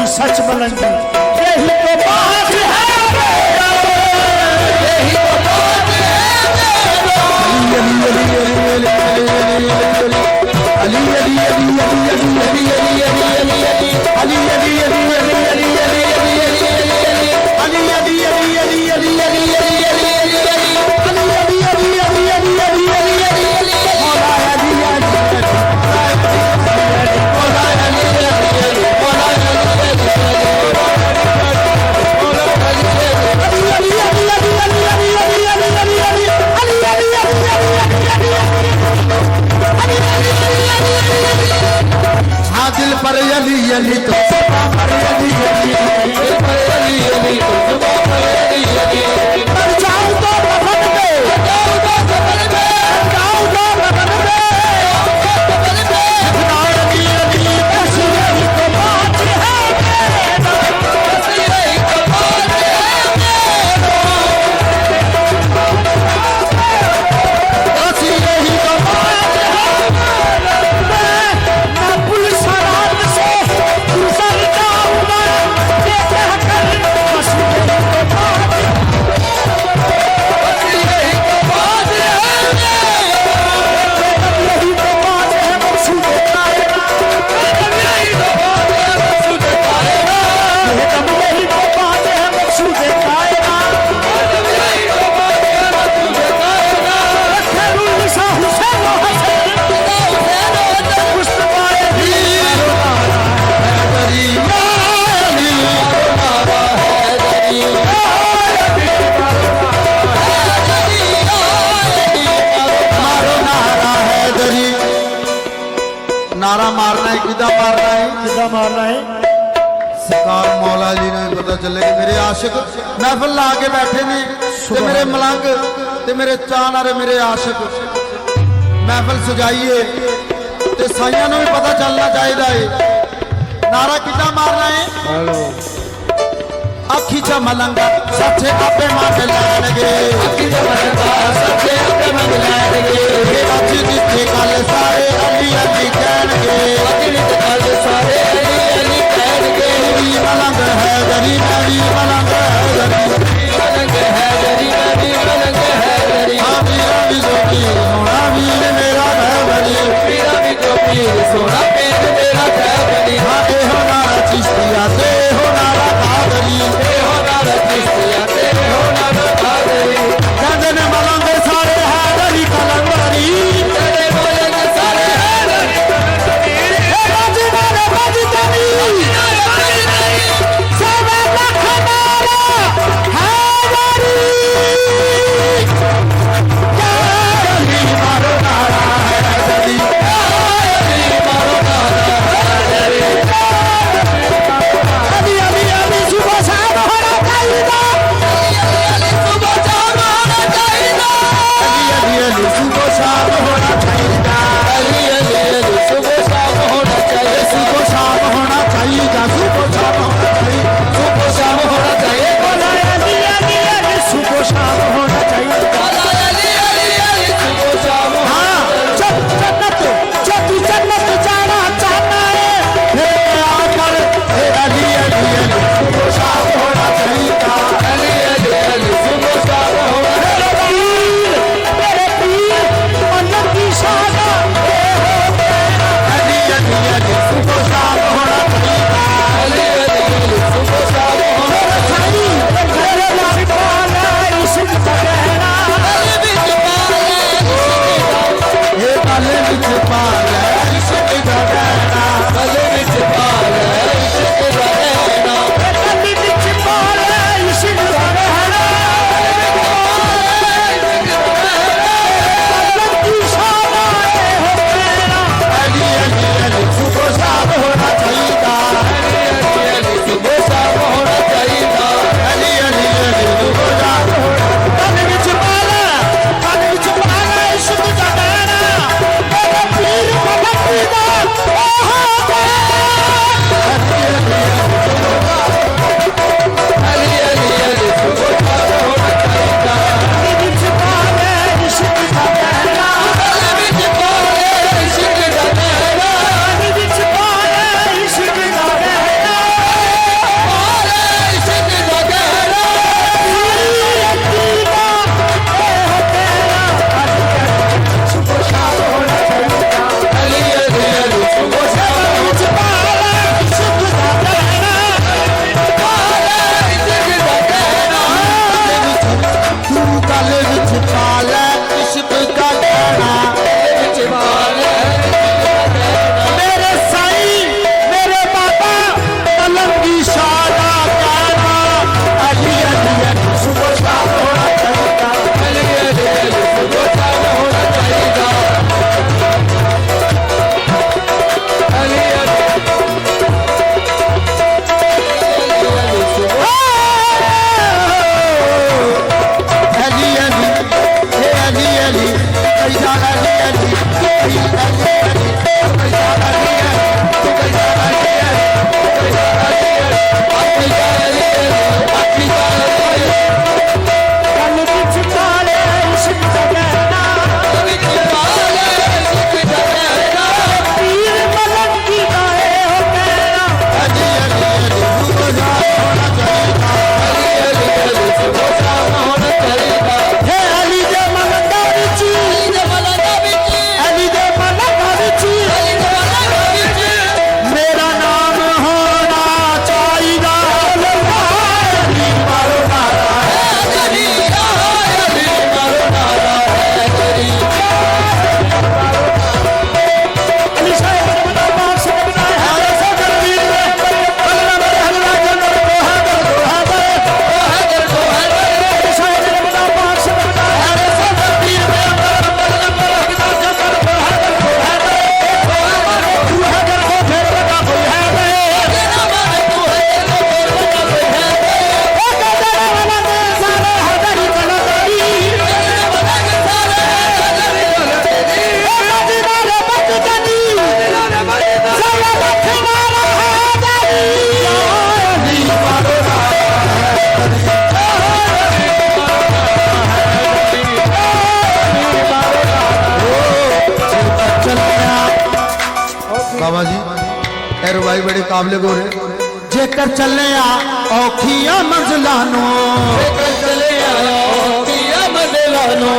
सच मलंगी यही तो बात है, यही तो बात है। अली अली अली अली अली अली अली अली दिल पर अली अली तो पर अली अली दिल पर अली अली तो पर अली अली मर जाऊं तो कफन में जाऊं तो कफन में जाऊं तो कफन में अली अली बस यही तो बात है, बस यही तो बात है, बस यही तो बात है। नारा मारना है, किदा मारना है, किदा मारना है। सरकार मौला जी ने पता चले कि मेरे आशिक महफिल ला के बैठे ने ते मेरे मलंग ते मेरे चाहने वाले मेरे आशिक महफिल सजाइए ते साइयां नूं भी पता चलना चाहिए। नारा किदा मारना है। अखी च मलंगा सच्चे आपे मंग लैणगे, अखी च मलंगा सच्चे आपे मंग लैणगे। अज जिथे कल सारे अली अली कहणगे, अज जिथे कल सारे अली अली कहणगे। मेरी मलंग है गरी, मेरी मलंग है गरी, मलंग है गरी, मेरी मलंग है गरी। हाँ मेरा भी जो पीर सोना वीर मेरा है गरी, मेरा भी जो पीर सोना पीर मेरा है गरी। हाँ ए हो नारा चिश्तिया ते हो नारा कादरी, कहते ने मलंग सारे हैदरी कलंदरी, तेरे मलंग सारे हैदरी कलंदरी। बाजी मारे बाजी तनी सवे लख मारा हैदरी, अली मारो नारा हैदरी, अली मारो नारा खैर भाई बड़े काबले गोरे जेकर चले औखिया मंजिलानो जेकर चले औखिया मंजिलानो